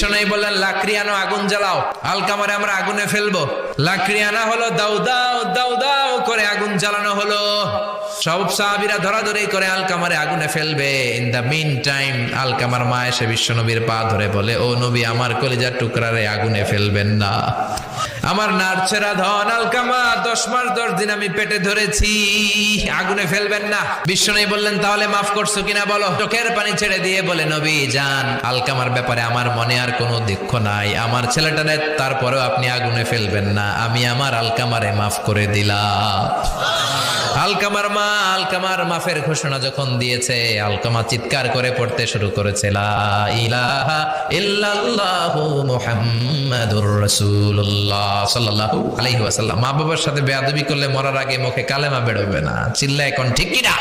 বিশ্বনবী বললেন, লাকড়ি আনো, আগুন জ্বালাও, আলকামারে আমরা আগুনে ফেলবো। লাকড়ি আনা হলো, দাউ দাউ দাউ দাউ করে আগুন জ্বালানো হলো। সব সাহাবীরা ধরাধরি করে আলকামারে আগুনে ফেলবে। ইন দা মিন টাইম আলকামার মা এসে বিশ্বনবীর পা ধরে বলে, ও নবী, আমার কলিজার টুকরারে আগুনে ফেলবেন না। আমার নারছেরা ধন আলকামা 10 মাস 10 দিন আমি পেটে ধরেছি, আগুনে ফেলবেন না। বিশ্বনবী বললেন, তাহলে মাফ করছো কিনা বলো। চোখের পানি ছেড়ে দিয়ে বলে, নবী জান, আলকামার ব্যাপারে আমার মনে আর কোনো দুঃখ নাই, আমার ছেলেটারে তারপরেও আপনি আগুনে ফেলবেন না, আমি আমার আলকামারে মাফ করে দিলাম। আলকামার মা আলকামার মাফের ঘোষণা যখন দিয়েছে, আলকামা চিৎকার করে পড়তে শুরু করেছে, লা ইলাহা ইল্লাল্লাহু মুহাম্মাদুর রাসূলুল্লাহ সাল্লাল্লাহু আলাইহি ওয়াসাল্লাম। মা বাবার সাথে বেয়াদবি করলে মরার আগে মুখে কালেমা বেরোবে না, চিল্লা এখন ঠিক কিনা?